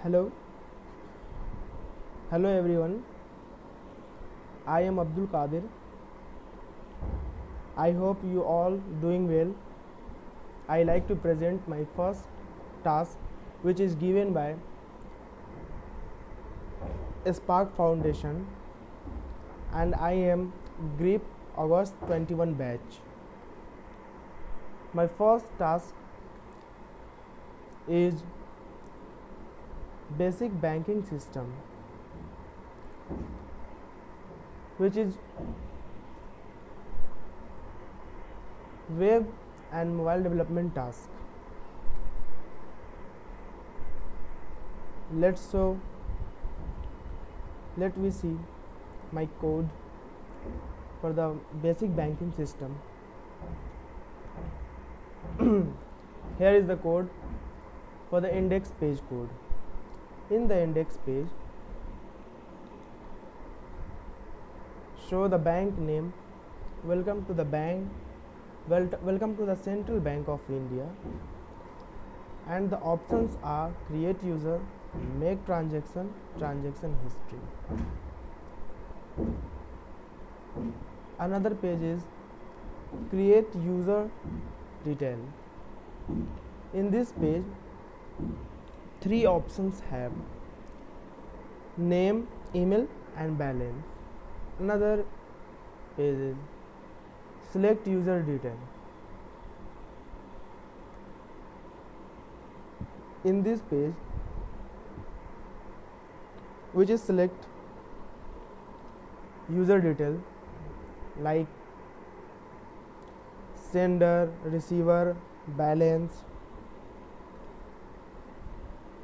Hello, hello everyone. I am Abdul Qadir. I hope you all doing well. I like to present my first task, which is given by Spark Foundation, and I am GRIP August 21 batch. My first task is basic banking system, which is web and mobile development task. Let me see my code for the basic banking system. Here is the code for the index page code. In the index page, show the bank name, welcome to the bank, welcome to the Central Bank of India, and the options are create user, make transaction, transaction history. Another page is create user detail. In this page, three options have name, email and balance. Another page is select user detail. In this page, which is select user detail like sender, receiver, balance,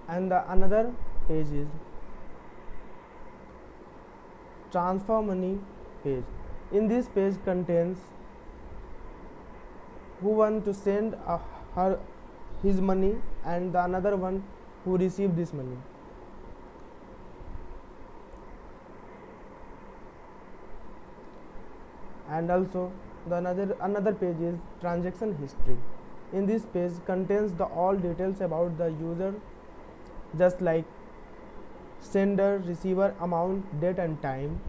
and the another page is transfer money page. In this page contains who want to send his money and the another one who received this money. And also the another page is transaction history. In this page contains the all details about the user, just like sender, receiver, amount, date and time.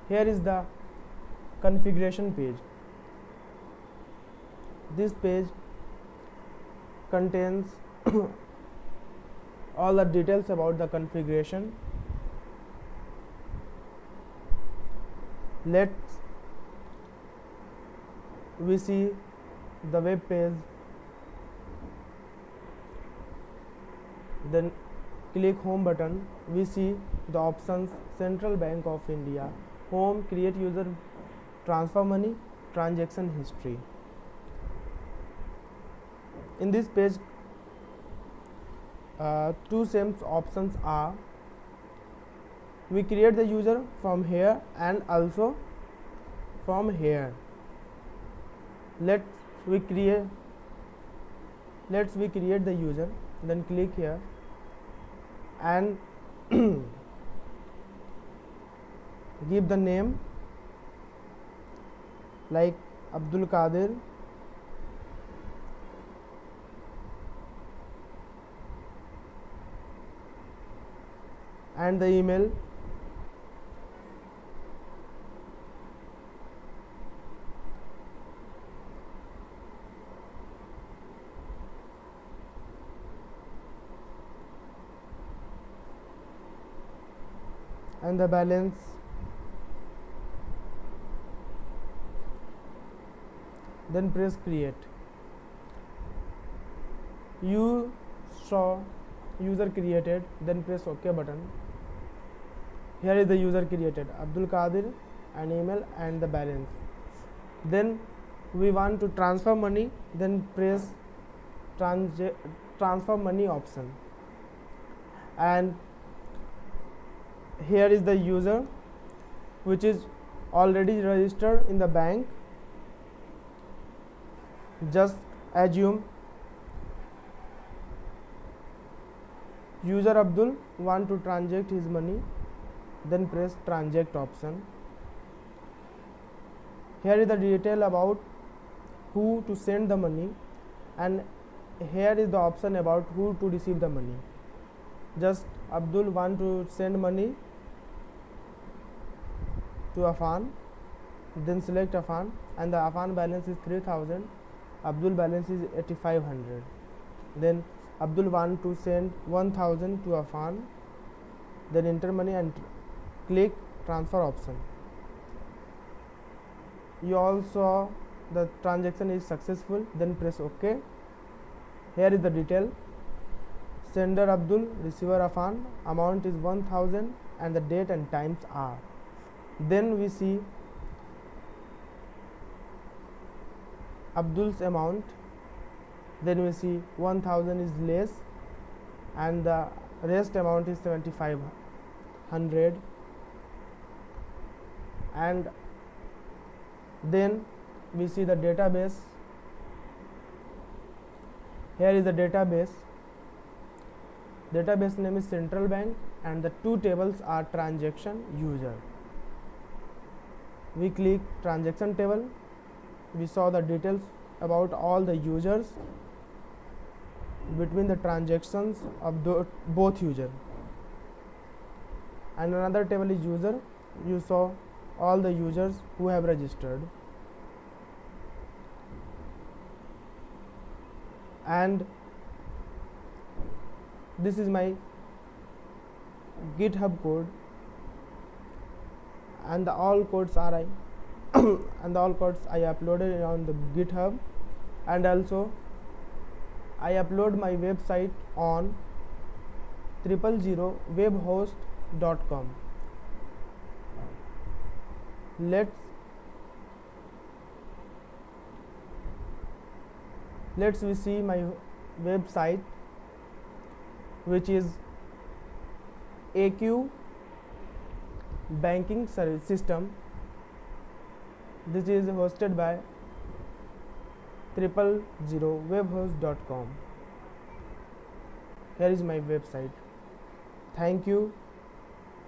Here is the configuration page. This page contains all the details about the configuration. Let's we see the web page, then click home button. We see the options Central Bank of India, home, create user, transfer money, transaction history. In this page, two same options are we create the user from here and also from here. Let's we create the user, then click here and give the name like Abdul Qadir, and the email and the balance, then press create. You saw user created, then press OK button. Here is the user created, Abdul Qadir, and email and the balance. Then we want to transfer money, then press transfer money option, and here is the user which is already registered in the bank. Just assume user Abdul want to transact his money, then press transact option. Here is the detail about who to send the money, and here is the option about who to receive the money. just Abdul want to send money to Afan, then select Afan, and the Afan balance is 3000, Abdul balance is 8500. Then Abdul want to send 1000 to Afan, then enter money and click transfer option. You all saw the transaction is successful, then press OK. Here is the detail: sender Abdul, receiver Afan, amount is 1000 and the date and times are. Then we see Abdul's amount, then we see 1000 is less and the rest amount is 7500, and then we see the database. Here is the database name is Central Bank and the two tables are transaction user. We click transaction table, we saw the details about all the users between the transactions of both user, and another table is user. You saw all the users who have registered, and this is my GitHub code, and the all codes are I and all codes I uploaded on the GitHub, and also I upload my website on 000webhost.com. Let's we see my website, which is AQ banking service system. This is hosted by 000webhost.com. Here is my website. Thank you.